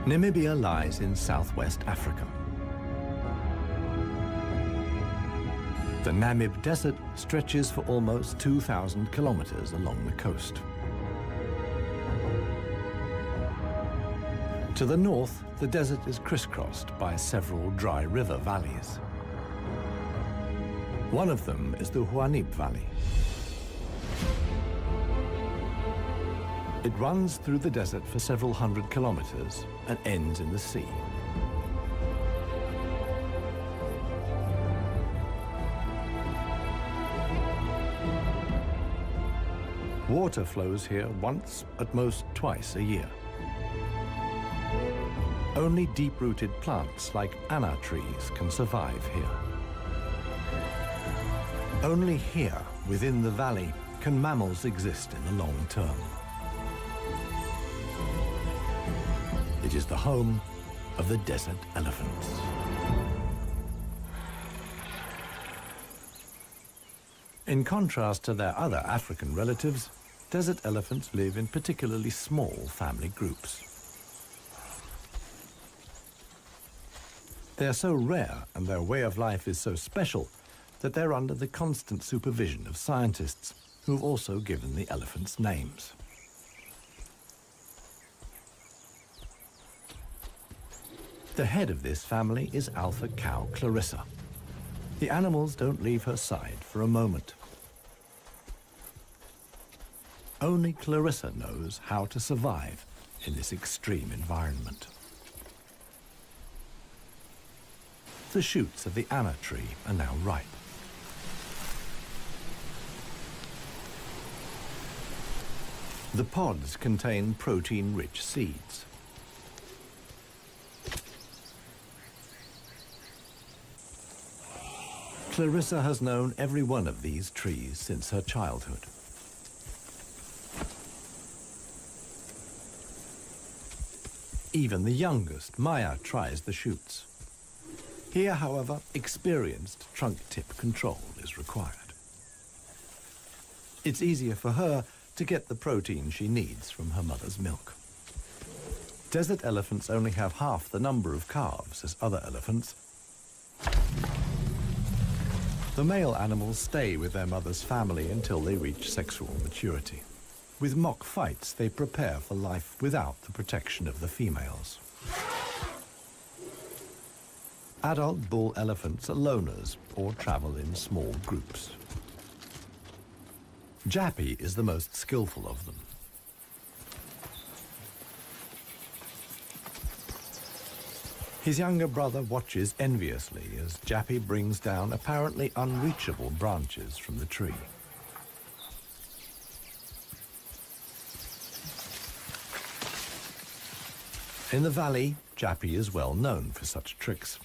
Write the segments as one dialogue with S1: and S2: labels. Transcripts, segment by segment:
S1: Namibia lies in southwest Africa. The Namib Desert stretches for almost 2,000 kilometers along the coast. To the north, the desert is crisscrossed by several dry river valleys. One of them is the Huanib Valley. It runs through the desert for several hundred kilometers and ends in the sea. Water flows here once, at most twice a year. Only deep-rooted plants like anna trees can survive here. Only here, within the valley, can mammals exist in the long term. It is the home of the desert elephants. In contrast to their other African relatives, desert elephants live in particularly small family groups. They are so rare and their way of life is so special that they're under the constant supervision of scientists who've also given the elephants names. The head of this family is alpha cow Clarissa. The animals don't leave her side for a moment. Only Clarissa knows how to survive in this extreme environment. The shoots of the anna tree are now ripe. The pods contain protein-rich seeds. Clarissa has known every one of these trees since her childhood. Even the youngest, Maya, tries the shoots. Here, however, experienced trunk tip control is required. It's easier for her to get the protein she needs from her mother's milk. Desert elephants only have half the number of calves as other elephants. The male animals stay with their mother's family until they reach sexual maturity. With mock fights, they prepare for life without the protection of the females. Adult bull elephants are loners or travel in small groups. Jappy is the most skillful of them. His younger brother watches enviously as Jappy brings down apparently unreachable branches from the tree. In the valley, Jappy is well known for such tricks.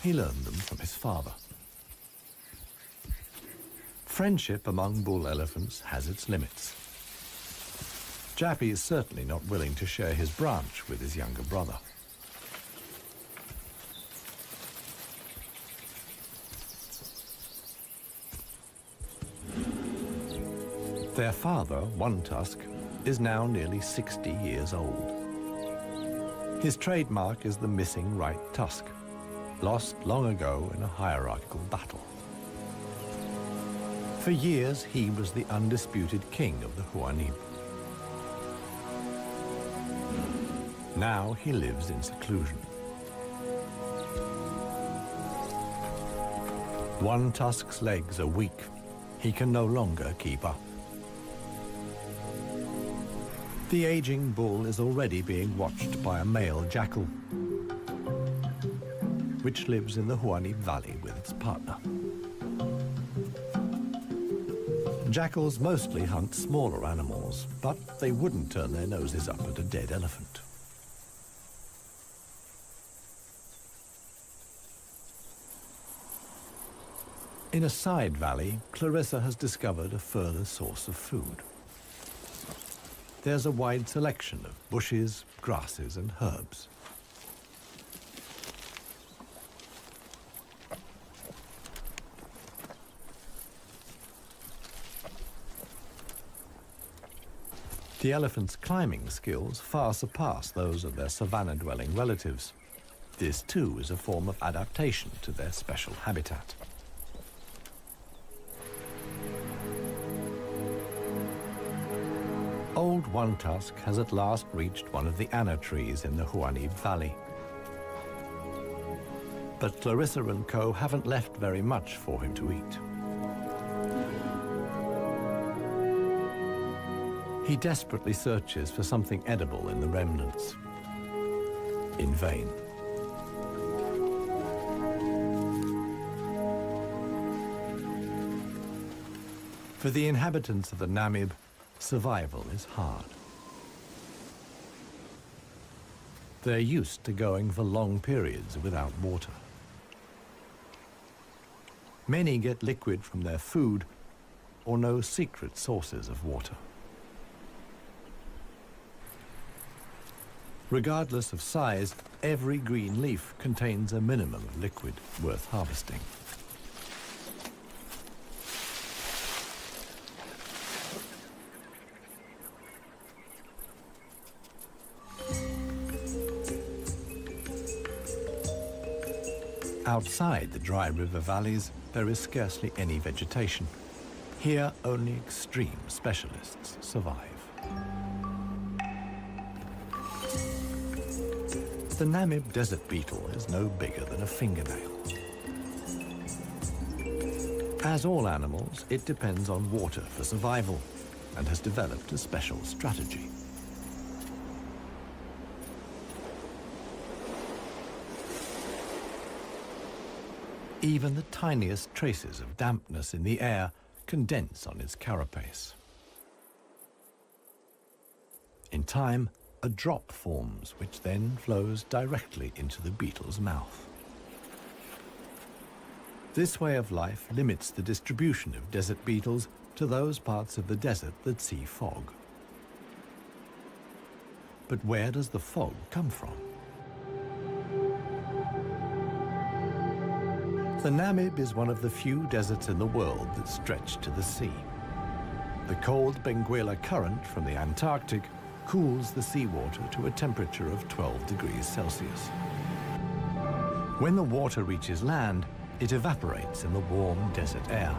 S1: He learned them from his father. Friendship among bull elephants has its limits. Jappy is certainly not willing to share his branch with his younger brother. Their father, One Tusk, is now nearly 60 years old. His trademark is the missing right tusk, lost long ago in a hierarchical battle. For years, he was the undisputed king of the Huanib. Now he lives in seclusion. One Tusk's legs are weak. He can no longer keep up. The aging bull is already being watched by a male jackal, which lives in the Huanib Valley with its partner. Jackals mostly hunt smaller animals, but they wouldn't turn their noses up at a dead elephant. In a side valley, Clarissa has discovered a further source of food. There's a wide selection of bushes, grasses, and herbs. The elephants' climbing skills far surpass those of their savanna-dwelling relatives. This too is a form of adaptation to their special habitat. Old One Tusk has at last reached one of the anna trees in the Huanib Valley. But Clarissa and co haven't left very much for him to eat. He desperately searches for something edible in the remnants. In vain. For the inhabitants of the Namib, survival is hard. They're used to going for long periods without water. Many get liquid from their food or know secret sources of water. Regardless of size, every green leaf contains a minimum of liquid worth harvesting. Outside the dry river valleys, there is scarcely any vegetation. Here, only extreme specialists survive. The Namib desert beetle is no bigger than a fingernail. As all animals, it depends on water for survival and has developed a special strategy. Even the tiniest traces of dampness in the air condense on its carapace. In time, a drop forms, which then flows directly into the beetle's mouth. This way of life limits the distribution of desert beetles to those parts of the desert that see fog. But where does the fog come from? The Namib is one of the few deserts in the world that stretch to the sea. The cold Benguela current from the Antarctic cools the seawater to a temperature of 12 degrees Celsius. When the water reaches land, it evaporates in the warm desert air.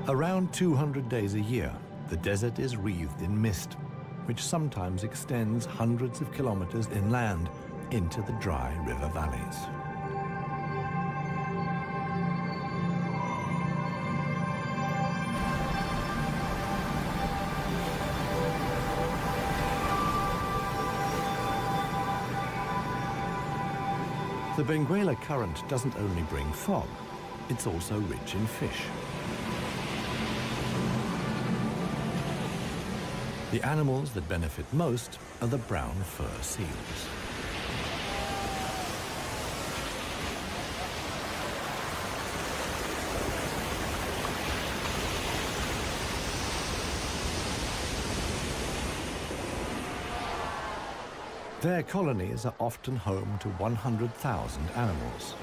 S1: Around 200 days a year, the desert is wreathed in mist, which sometimes extends hundreds of kilometers inland into the dry river valleys. The Benguela current doesn't only bring fog, it's also rich in fish. The animals that benefit most are the brown fur seals. Their colonies are often home to 100,000 animals.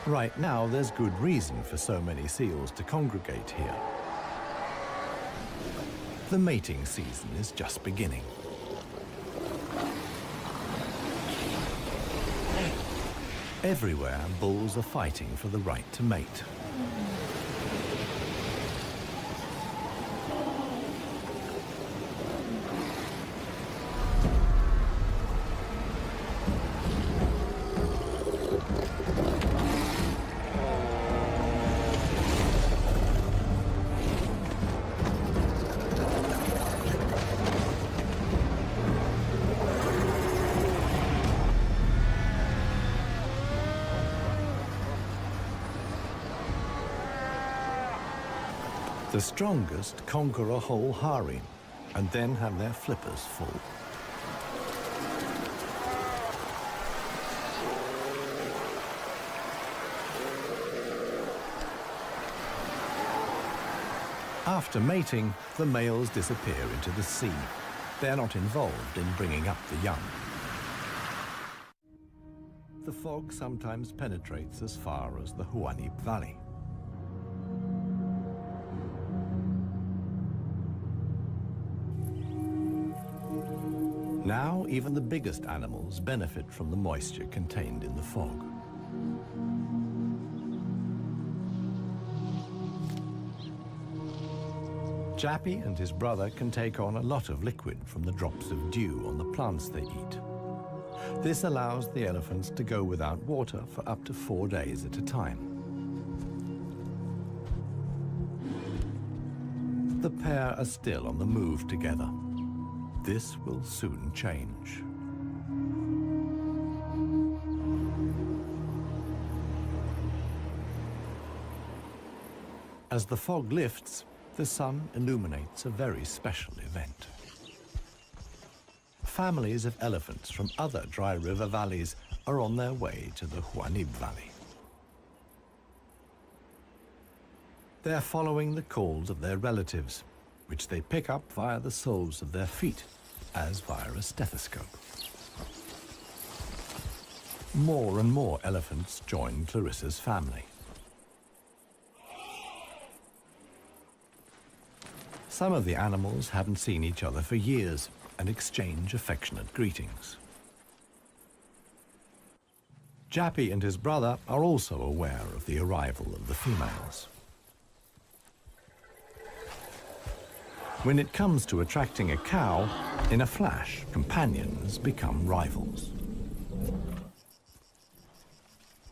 S1: Right now, there's good reason for so many seals to congregate here. The mating season is just beginning. Everywhere, bulls are fighting for the right to mate. The strongest conquer a whole harem and then have their flippers full. After mating, the males disappear into the sea. they're not involved in bringing up the young. The fog sometimes penetrates as far as the Huanim Valley. Now, even the biggest animals benefit from the moisture contained in the fog. Jappy and his brother can take on a lot of liquid from the drops of dew on the plants they eat. This allows the elephants to go without water for up to 4 days at a time. The pair are still on the move together. This will soon change. As the fog lifts, the sun illuminates a very special event. Families of elephants from other dry river valleys are on their way to the Huanim Valley. They're following the calls of their relatives, which they pick up via the soles of their feet, as via a stethoscope. More and more elephants join Clarissa's family. Some of the animals haven't seen each other for years and exchange affectionate greetings. Jappy and his brother are also aware of the arrival of the females. When it comes to attracting a cow, in a flash, companions become rivals.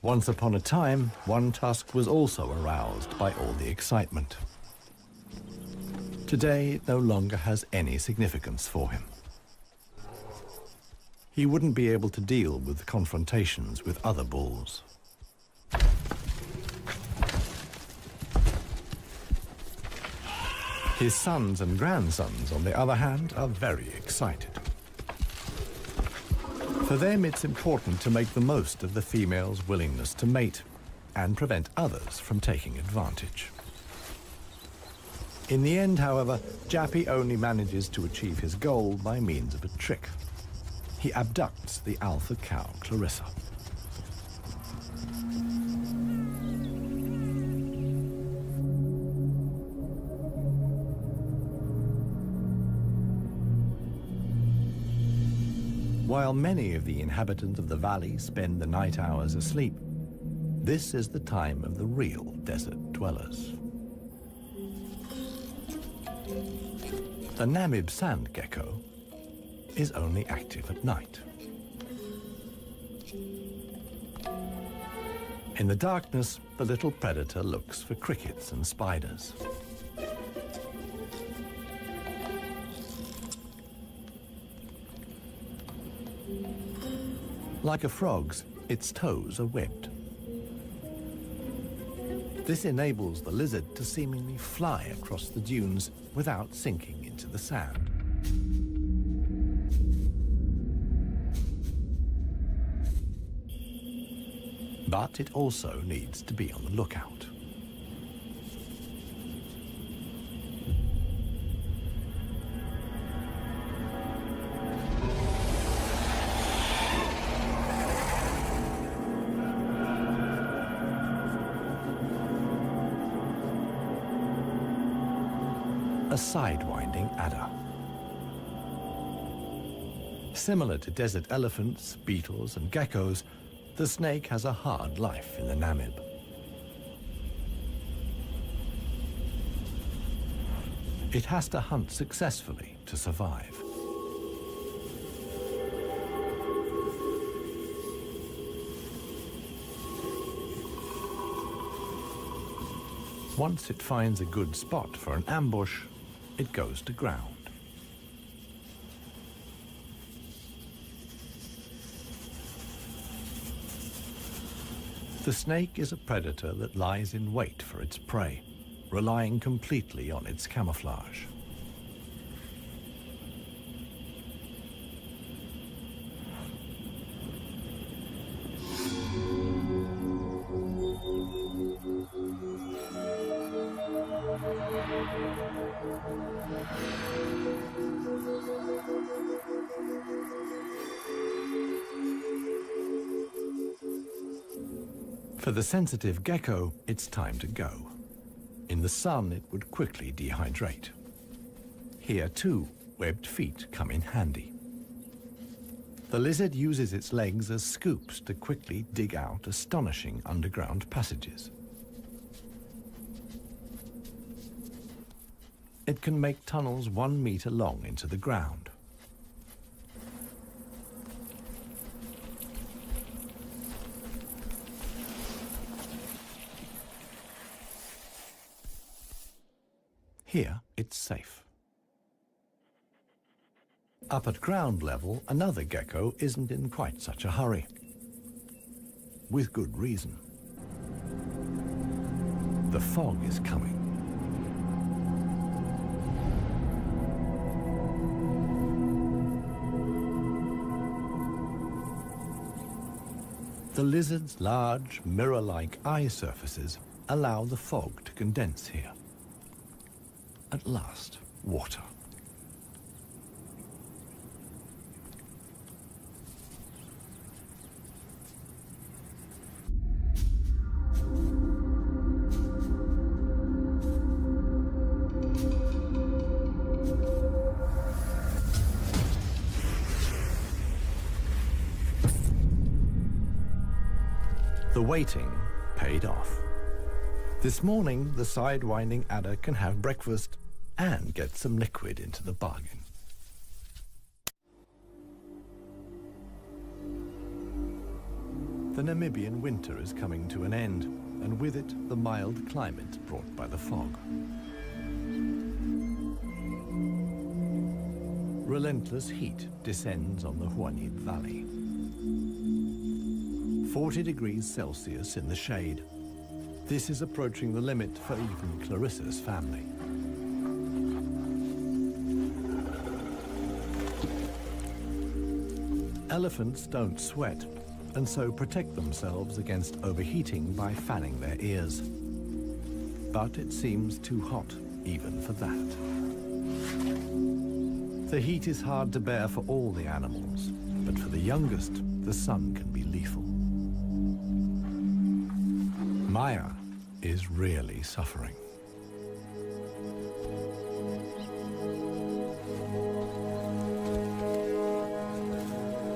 S1: Once upon a time, one tusk was also aroused by all the excitement. Today, it no longer has any significance for him. He wouldn't be able to deal with confrontations with other bulls. His sons and grandsons, on the other hand, are very excited. For them, it's important to make the most of the female's willingness to mate and prevent others from taking advantage. In the end, however, Jappy only manages to achieve his goal by means of a trick. He abducts the alpha cow, Clarissa. While many of the inhabitants of the valley spend the night hours asleep, this is the time of the real desert dwellers. The Namib sand gecko is only active at night. In the darkness, the little predator looks for crickets and spiders. Like a frog's, its toes are webbed. This enables the lizard to seemingly fly across the dunes without sinking into the sand. But it also needs to be on the lookout. A sidewinding adder. Similar to desert elephants, beetles, and geckos, the snake has a hard life in the Namib. It has to hunt successfully to survive. Once it finds a good spot for an ambush, it goes to ground. The snake is a predator that lies in wait for its prey, relying completely on its camouflage. For the sensitive gecko, it's time to go. In the sun, it would quickly dehydrate. Here, too, webbed feet come in handy. The lizard uses its legs as scoops to quickly dig out astonishing underground passages. It can make tunnels 1 meter long into the ground. Here, it's safe. Up at ground level, another gecko isn't in quite such a hurry. With good reason. The fog is coming. The lizard's large, mirror-like eye surfaces allow the fog to condense here. At last, water. The waiting paid off. This morning, the sidewinding adder can have breakfast and get some liquid into the bargain. The Namibian winter is coming to an end, and with it, the mild climate brought by the fog. Relentless heat descends on the Huanid Valley. 40 degrees Celsius in the shade. This is approaching the limit for even Clarissa's family. Elephants don't sweat, and so protect themselves against overheating by fanning their ears. But it seems too hot, even for that. The heat is hard to bear for all the animals, but for the youngest, the sun can be lethal. Maya is really suffering.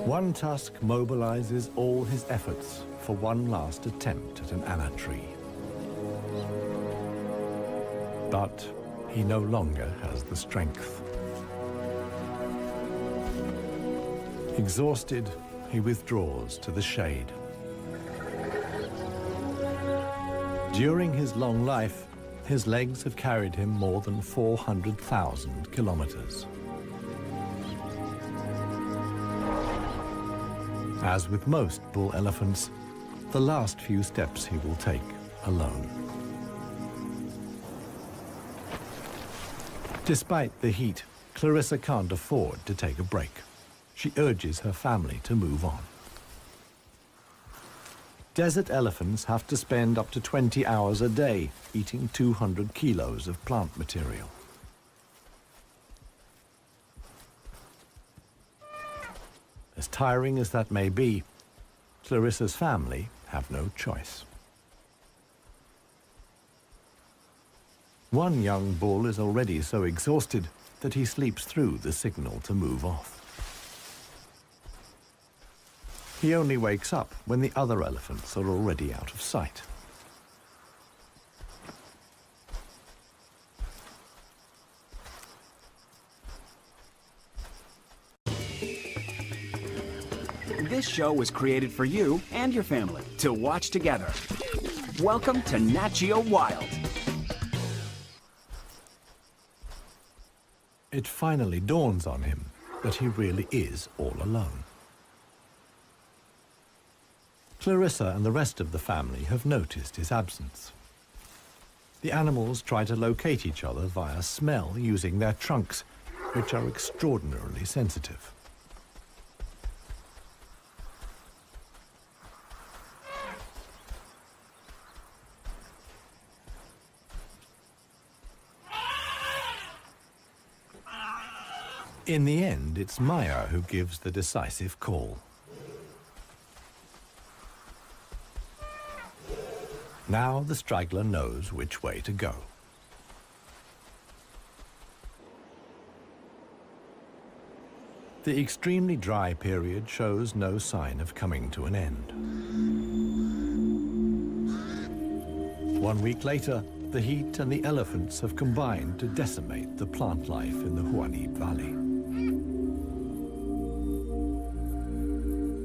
S1: One tusk mobilizes all his efforts for one last attempt at an anna tree. But he no longer has the strength. Exhausted, he withdraws to the shade. During his long life, his legs have carried him more than 400,000 kilometers. As with most bull elephants, the last few steps he will take alone. Despite the heat, Clarissa can't afford to take a break. She urges her family to move on. Desert elephants have to spend up to 20 hours a day eating 200 kilos of plant material. As tiring as that may be, Clarissa's family have no choice. One young bull is already so exhausted that he sleeps through the signal to move off. He only wakes up when the other elephants are already out of sight.
S2: This show was created for you and your family to watch together. Welcome to Nat Geo Wild.
S1: It finally dawns on him that he really is all alone. Clarissa and the rest of the family have noticed his absence. The animals try to locate each other via smell using their trunks, which are extraordinarily sensitive. In the end, it's Maya who gives the decisive call. Now the straggler knows which way to go. The extremely dry period shows no sign of coming to an end. 1 week later, the heat and the elephants have combined to decimate the plant life in the Huanim Valley.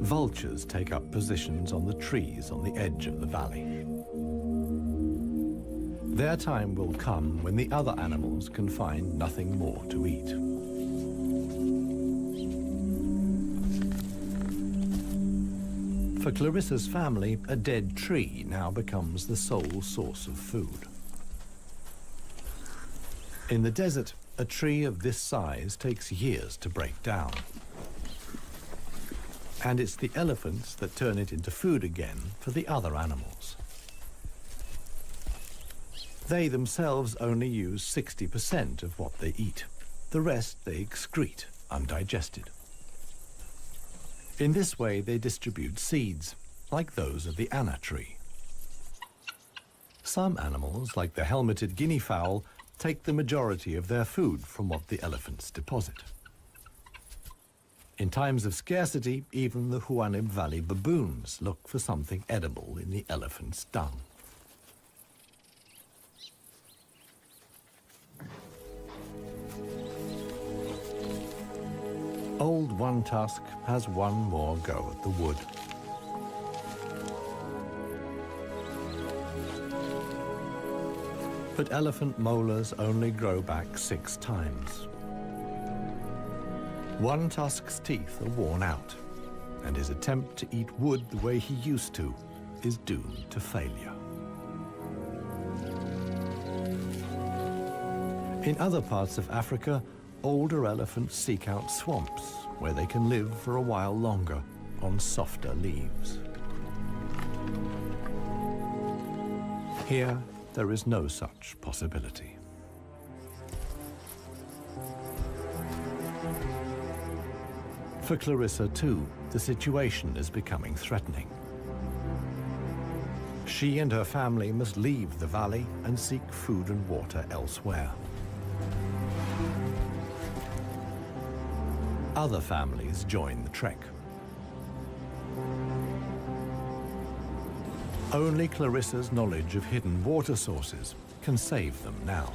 S1: Vultures take up positions on the trees on the edge of the valley. Their time will come when the other animals can find nothing more to eat. For Clarissa's family, a dead tree now becomes the sole source of food. In the desert, a tree of this size takes years to break down. And it's the elephants that turn it into food again for the other animals. They themselves only use 60% of what they eat. The rest they excrete undigested. In this way, they distribute seeds, like those of the anna tree. Some animals, like the helmeted guinea fowl, take the majority of their food from what the elephants deposit. In times of scarcity, even the Huanim Valley baboons look for something edible in the elephant's dung. Old One Tusk has one more go at the wood. But elephant molars only grow back 6 times. One Tusk's teeth are worn out, and his attempt to eat wood the way he used to is doomed to failure. In other parts of Africa, older elephants seek out swamps where they can live for a while longer on softer leaves. Here, there is no such possibility. For Clarissa, too, the situation is becoming threatening. She and her family must leave the valley and seek food and water elsewhere. Other families join the trek. Only Clarissa's knowledge of hidden water sources can save them now.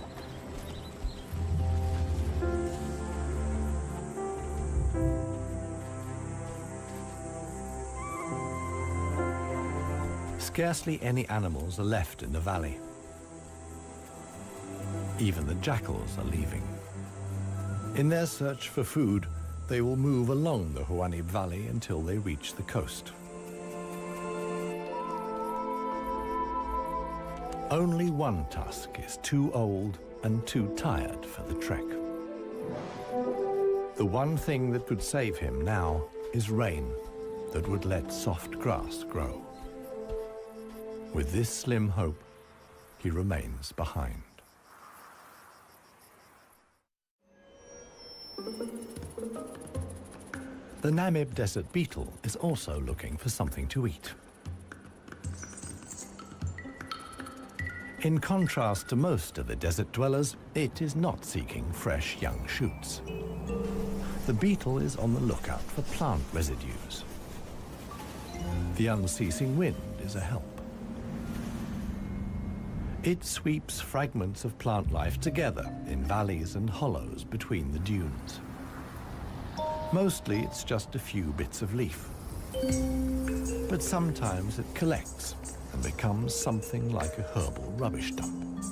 S1: Scarcely any animals are left in the valley. Even the jackals are leaving. In their search for food, they will move along the Huanim Valley until they reach the coast. Only One Tusk is too old and too tired for the trek. The one thing that could save him now is rain that would let soft grass grow. With this slim hope, he remains behind. The Namib desert beetle is also looking for something to eat. In contrast to most of the desert dwellers, it is not seeking fresh young shoots. The beetle is on the lookout for plant residues. The unceasing wind is a help. It sweeps fragments of plant life together in valleys and hollows between the dunes. Mostly it's just a few bits of leaf. But sometimes it collects and becomes something like a herbal rubbish dump.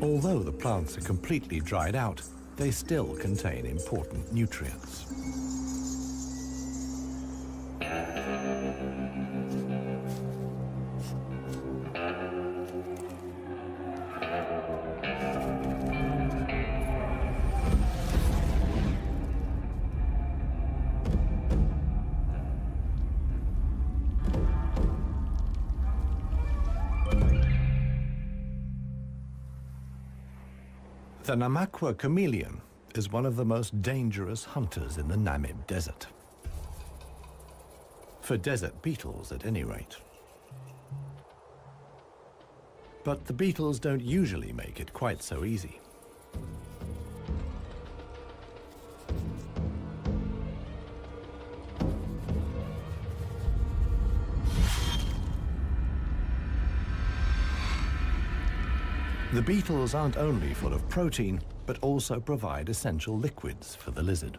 S1: Although the plants are completely dried out, they still contain important nutrients. The Namakwa chameleon is one of the most dangerous hunters in the Namib desert. For desert beetles, at any rate. But the beetles don't usually make it quite so easy. The beetles aren't only full of protein, but also provide essential liquids for the lizard.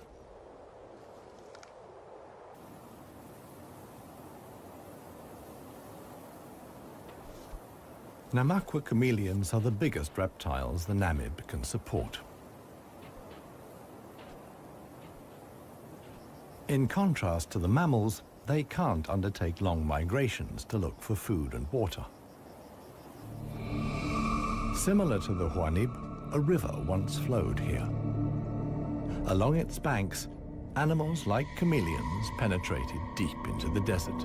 S1: Namaqua chameleons are the biggest reptiles the Namib can support. In contrast to the mammals, they can't undertake long migrations to look for food and water. Similar to the Huanib, a river once flowed here. Along its banks, animals like chameleons penetrated deep into the desert.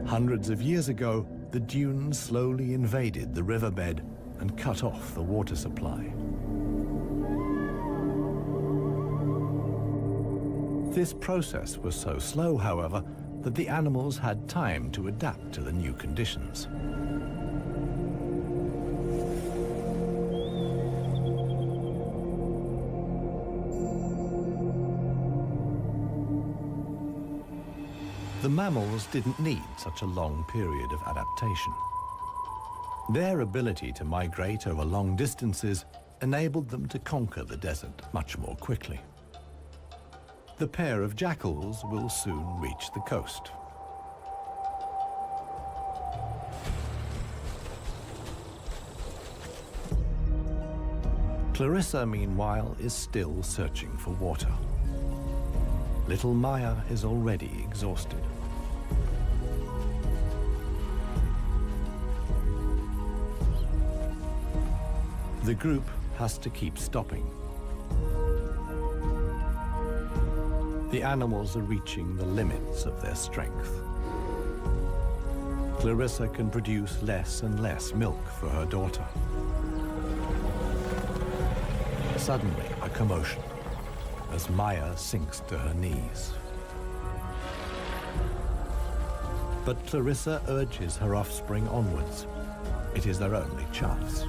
S1: Hundreds of years ago, the dunes slowly invaded the riverbed and cut off the water supply. This process was so slow, however, that the animals had time to adapt to the new conditions. The mammals didn't need such a long period of adaptation. Their ability to migrate over long distances enabled them to conquer the desert much more quickly. The pair of jackals will soon reach the coast. Clarissa, meanwhile, is still searching for water. Little Maya is already exhausted. The group has to keep stopping. The animals are reaching the limits of their strength. Clarissa can produce less and less milk for her daughter. Suddenly, a commotion as Maya sinks to her knees. But Clarissa urges her offspring onwards. It is their only chance.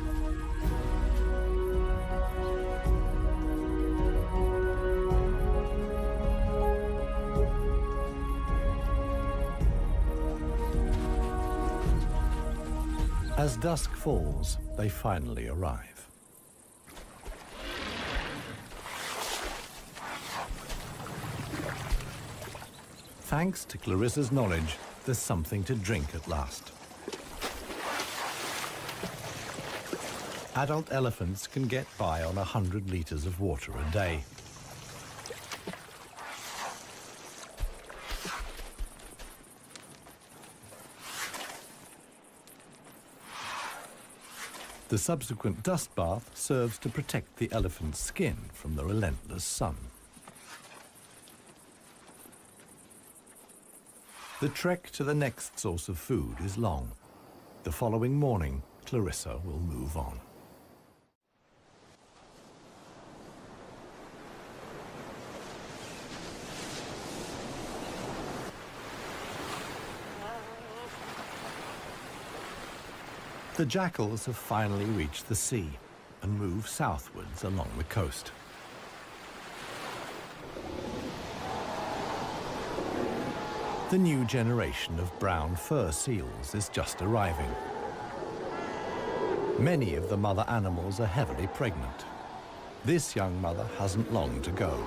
S1: As dusk falls, they finally arrive. Thanks to Clarissa's knowledge, there's something to drink at last. Adult elephants can get by on 100 liters of water a day. The subsequent dust bath serves to protect the elephant's skin from the relentless sun. The trek to the next source of food is long. The following morning, Clarissa will move on. The jackals have finally reached the sea and move southwards along the coast. The new generation of brown fur seals is just arriving. Many of the mother animals are heavily pregnant. This young mother hasn't long to go.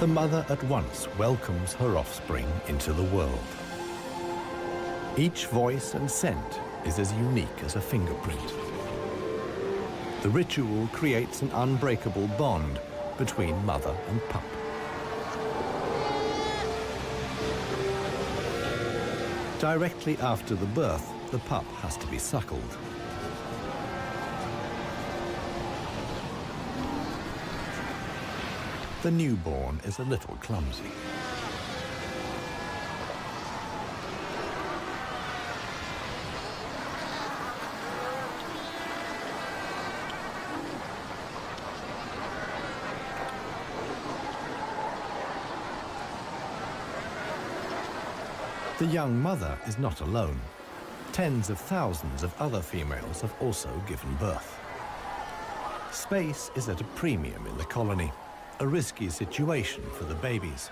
S1: The mother at once welcomes her offspring into the world. Each voice and scent is as unique as a fingerprint. The ritual creates an unbreakable bond between mother and pup. Directly after the birth, the pup has to be suckled. The newborn is a little clumsy. The young mother is not alone. Tens of thousands of other females have also given birth. Space is at a premium in the colony, a risky situation for the babies.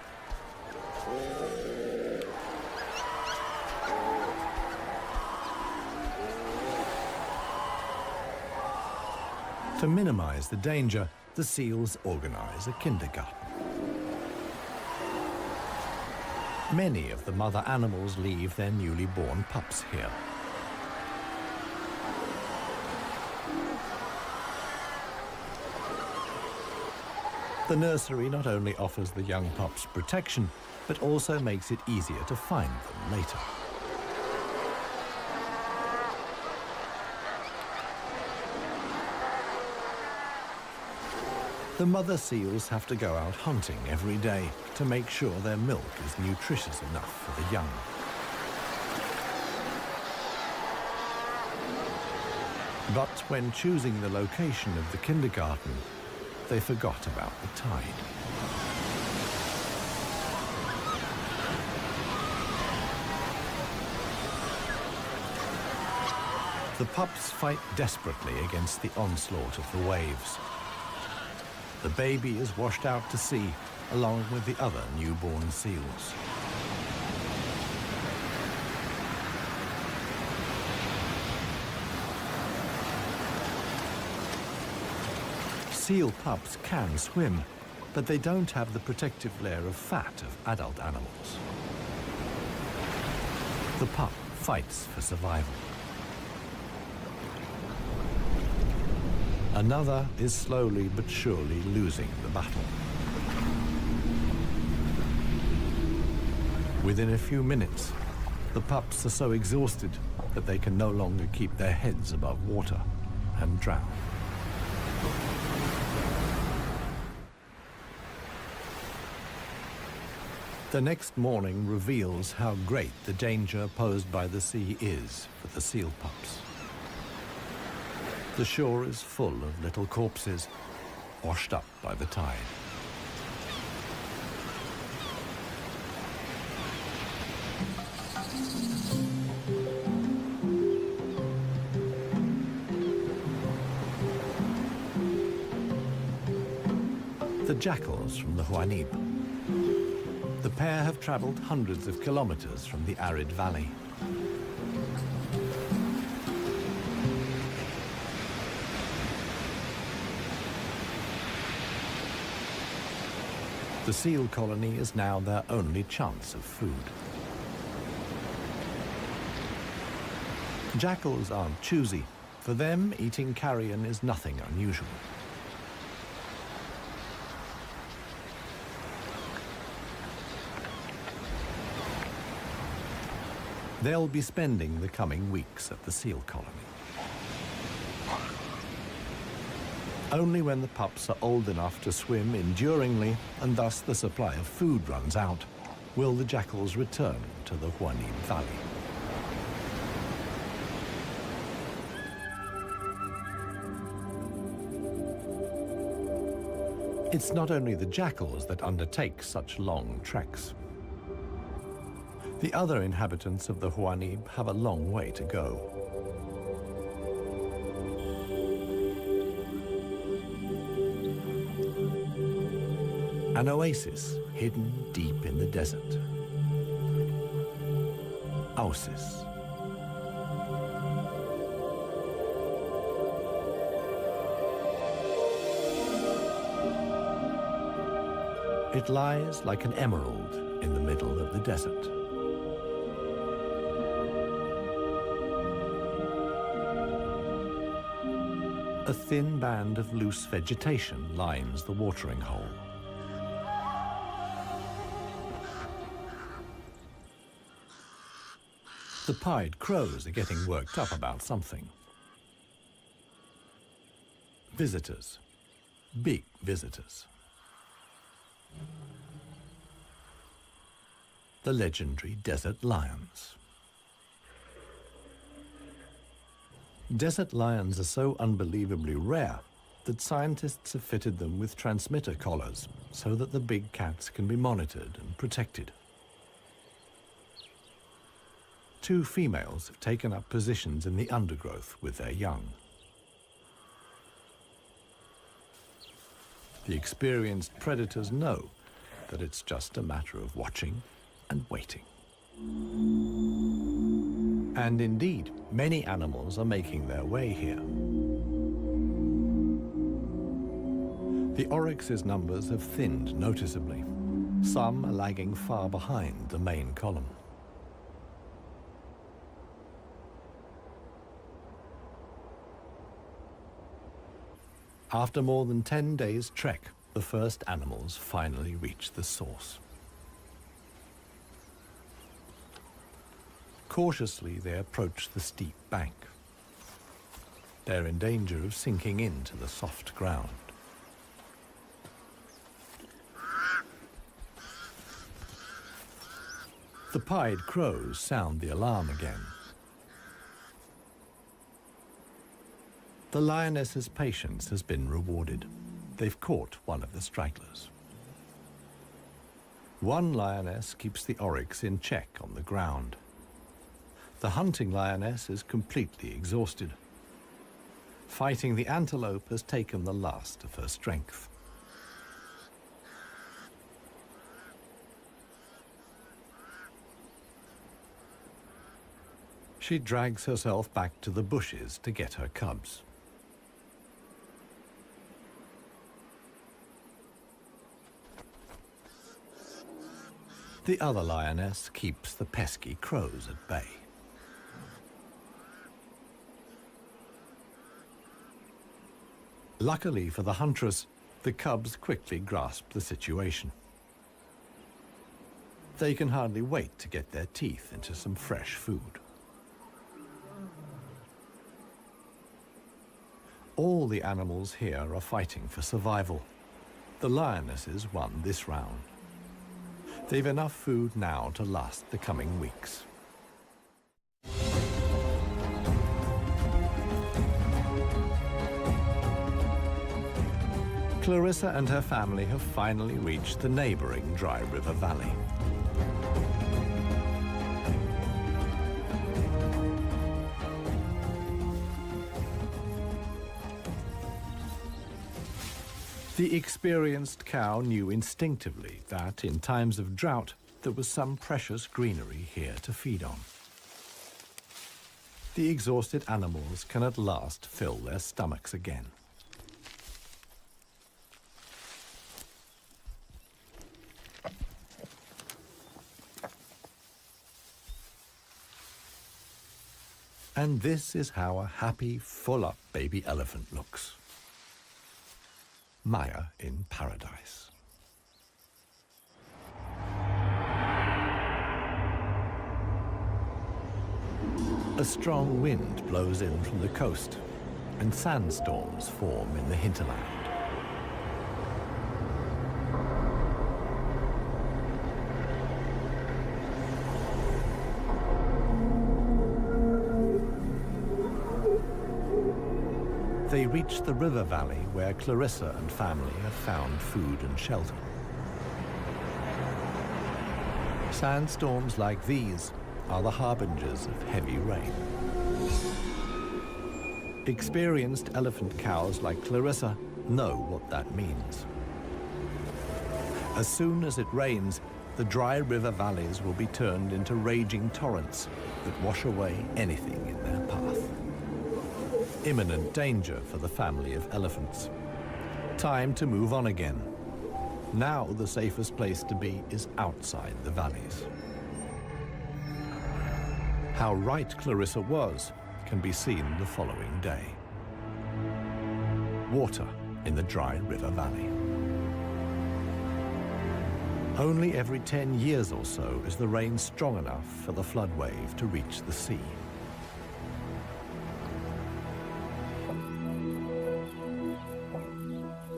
S1: To minimize the danger, the seals organize a kindergarten. Many of the mother animals leave their newly born pups here. The nursery not only offers the young pups protection, but also makes it easier to find them later. The mother seals have to go out hunting every day to make sure their milk is nutritious enough for the young. But when choosing the location of the kindergarten, they forgot about the tide. The pups fight desperately against the onslaught of the waves. The baby is washed out to sea, along with the other newborn seals. Seal pups can swim, but they don't have the protective layer of fat of adult animals. The pup fights for survival. Another is slowly but surely losing the battle. Within a few minutes, the pups are so exhausted that they can no longer keep their heads above water and drown. The next morning reveals how great the danger posed by the sea is for the seal pups. The shore is full of little corpses, washed up by the tide. The jackals from the Huanib. The pair have traveled hundreds of kilometers from the arid valley. The seal colony is now their only chance of food. Jackals aren't choosy. For them, eating carrion is nothing unusual. They'll be spending the coming weeks at the seal colony. Only when the pups are old enough to swim enduringly, and thus the supply of food runs out, will the jackals return to the Huanib Valley. It's not only the jackals that undertake such long treks. The other inhabitants of the Huanib have a long way to go. An oasis hidden deep in the desert. Oasis. It lies like an emerald in the middle of the desert. A thin band of loose vegetation lines the watering hole. The pied crows are getting worked up about something. Visitors. Big visitors. the legendary desert lions. Desert lions are so unbelievably rare that scientists have fitted them with transmitter collars so that the big cats can be monitored and protected. Two females have taken up positions in the undergrowth with their young. The experienced predators know that it's just a matter of watching and waiting. And indeed, many animals are making their way here. The oryx's numbers have thinned noticeably. Some are lagging far behind the main column. After more than 10 days' trek, the first animals finally reach the source. Cautiously, they approach the steep bank. They're in danger of sinking into the soft ground. The pied crows sound the alarm again. The lioness's patience has been rewarded. They've caught one of the stragglers. One lioness keeps the oryx in check on the ground. The hunting lioness is completely exhausted. Fighting the antelope has taken the last of her strength. She drags herself back to the bushes to get her cubs. The other lioness keeps the pesky crows at bay. Luckily for the huntress, the cubs quickly grasp the situation. They can hardly wait to get their teeth into some fresh food. All the animals here are fighting for survival. The lionesses won this round. They've enough food now to last the coming weeks. Clarissa and her family have finally reached the neighboring Dry River Valley. The experienced cow knew instinctively that in times of drought, there was some precious greenery here to feed on. The exhausted animals can at last fill their stomachs again. And this is how a happy, full-up baby elephant looks. Maya in paradise. A strong wind blows in from the coast, and sandstorms form in the hinterland. They reach the river valley where Clarissa and family have found food and shelter. Sandstorms like these are the harbingers of heavy rain. Experienced elephant cows like Clarissa know what that means. As soon as it rains, the dry river valleys will be turned into raging torrents that wash away anything in their path. Imminent danger for the family of elephants. Time to move on again. Now the safest place to be is outside the valleys. How right Clarissa was can be seen the following day. Water in the dry river valley. Only every 10 years or so is the rain strong enough for the flood wave to reach the sea.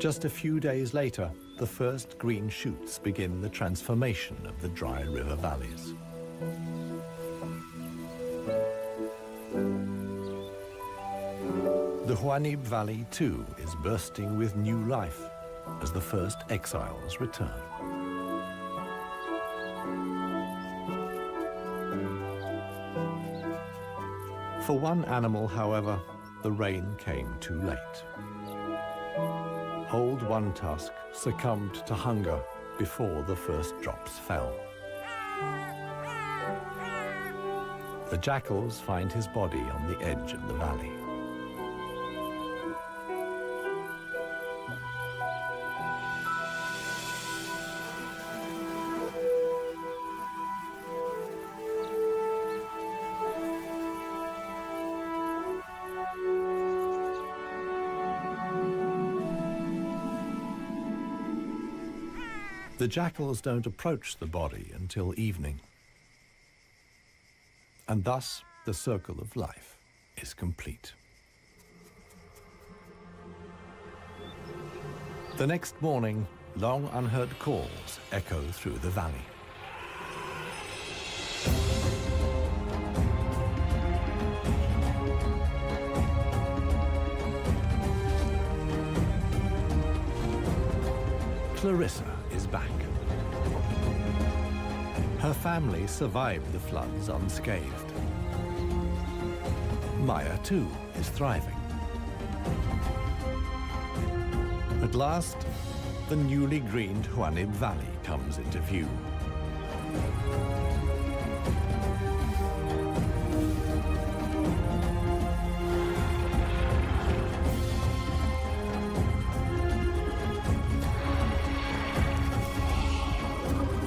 S1: Just a few days later, the first green shoots begin the transformation of the dry river valleys. The Huanib Valley, too, is bursting with new life as the first exiles return. For one animal, however, the rain came too late. Old One Tusk succumbed to hunger before the first drops fell. The jackals find his body on the edge of the valley. The jackals don't approach the body until evening. And thus, the circle of life is complete. The next morning, long unheard calls echo through the valley. Clarissa is back. Her family survived the floods unscathed. Maya, too, is thriving. At last, the newly greened Huanib Valley comes into view.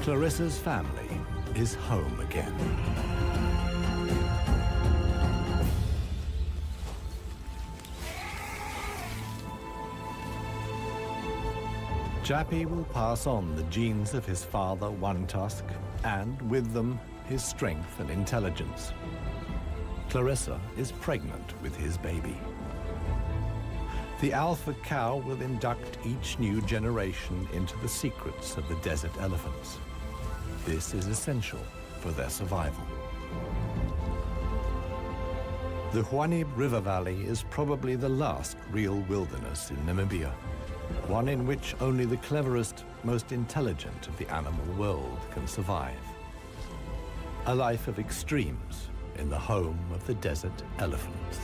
S1: Clarissa's family is home again. Jappy will pass on the genes of his father, One Tusk, and with them, his strength and intelligence. Clarissa is pregnant with his baby. The alpha cow will induct each new generation into the secrets of the desert elephants. This is essential for their survival. The Huanib River Valley is probably the last real wilderness in Namibia, one in which only the cleverest, most intelligent of the animal world can survive. A life of extremes in the home of the desert elephants.